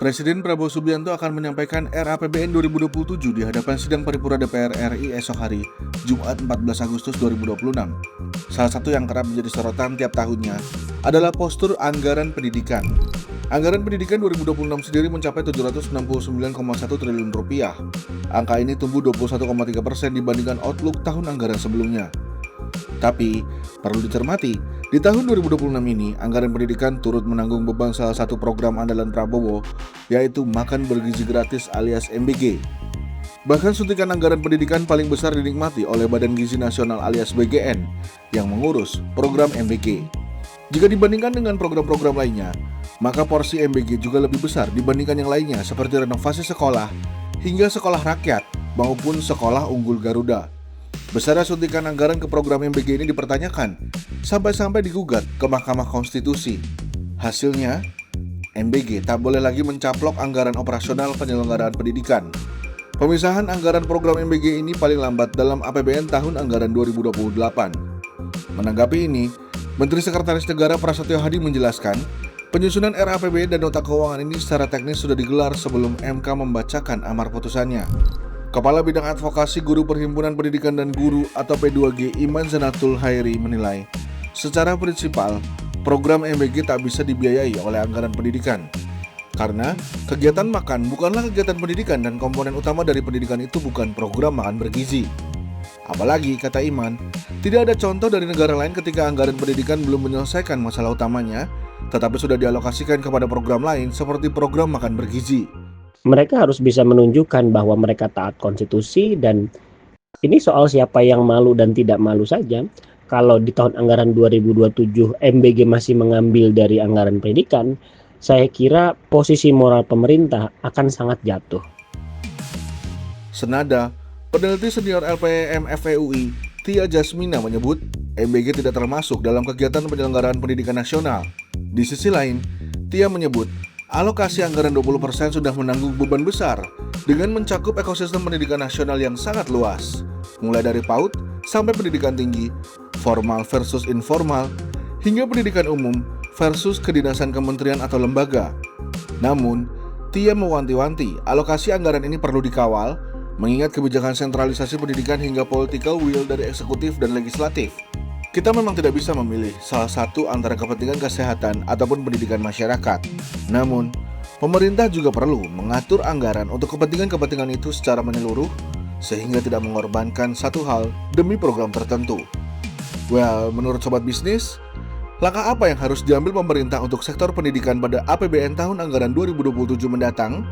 Presiden Prabowo Subianto akan menyampaikan RAPBN 2027 di hadapan sidang paripurna DPR RI esok hari, Jumat 14 Agustus 2026. Salah satu yang kerap menjadi sorotan tiap tahunnya adalah postur anggaran pendidikan. Anggaran pendidikan 2026 sendiri mencapai 769,1 triliun rupiah. Angka ini tumbuh 21,3% dibandingkan outlook tahun anggaran sebelumnya. Tapi, perlu dicermati, di tahun 2026 ini, anggaran pendidikan turut menanggung beban salah satu program andalan Prabowo, yaitu Makan Bergizi Gratis alias MBG. Bahkan suntikan anggaran pendidikan paling besar dinikmati oleh Badan Gizi Nasional alias BGN, yang mengurus program MBG. Jika dibandingkan dengan program-program lainnya, maka porsi MBG juga lebih besar dibandingkan yang lainnya seperti renovasi sekolah, hingga sekolah rakyat, maupun sekolah unggul Garuda. Besarnya suntikan anggaran ke program MBG ini dipertanyakan, sampai-sampai digugat ke Mahkamah Konstitusi. Hasilnya, MBG tak boleh lagi mencaplok anggaran operasional penyelenggaraan pendidikan. Pemisahan anggaran program MBG ini paling lambat dalam APBN tahun anggaran 2028. Menanggapi ini, Menteri Sekretaris Negara Prasetyo Hadi menjelaskan, penyusunan RAPBN dan nota keuangan ini secara teknis sudah digelar sebelum MK membacakan amar putusannya. Kepala Bidang Advokasi Guru Perhimpunan Pendidikan dan Guru atau P2G Iman Zanatul Hairi menilai, secara prinsipal, program MBG tak bisa dibiayai oleh anggaran pendidikan. Karena kegiatan makan bukanlah kegiatan pendidikan dan komponen utama dari pendidikan itu bukan program makan bergizi. Apalagi, kata Iman, tidak ada contoh dari negara lain ketika anggaran pendidikan belum menyelesaikan masalah utamanya, tetapi sudah dialokasikan kepada program lain seperti program makan bergizi. Mereka harus bisa menunjukkan bahwa mereka taat konstitusi, dan ini soal siapa yang malu dan tidak malu saja. Kalau di tahun anggaran 2027 MBG masih mengambil dari anggaran pendidikan, saya kira posisi moral pemerintah akan sangat jatuh. Senada, peneliti senior LPM FEUI, Tia Jasmina menyebut MBG tidak termasuk dalam kegiatan penyelenggaraan pendidikan nasional. Di sisi lain, Tia menyebut alokasi anggaran 20% sudah menanggung beban besar dengan mencakup ekosistem pendidikan nasional yang sangat luas, mulai dari PAUD sampai pendidikan tinggi, formal versus informal, hingga pendidikan umum versus kedinasan kementerian atau lembaga. Namun, Tia mewanti-wanti alokasi anggaran ini perlu dikawal, mengingat kebijakan sentralisasi pendidikan hingga political will dari eksekutif dan legislatif. Kita memang tidak bisa memilih salah satu antara kepentingan kesehatan ataupun pendidikan masyarakat. Namun, pemerintah juga perlu mengatur anggaran untuk kepentingan-kepentingan itu secara menyeluruh, sehingga tidak mengorbankan satu hal demi program tertentu. Well, menurut Sobat Bisnis, langkah apa yang harus diambil pemerintah untuk sektor pendidikan pada APBN tahun anggaran 2027 mendatang?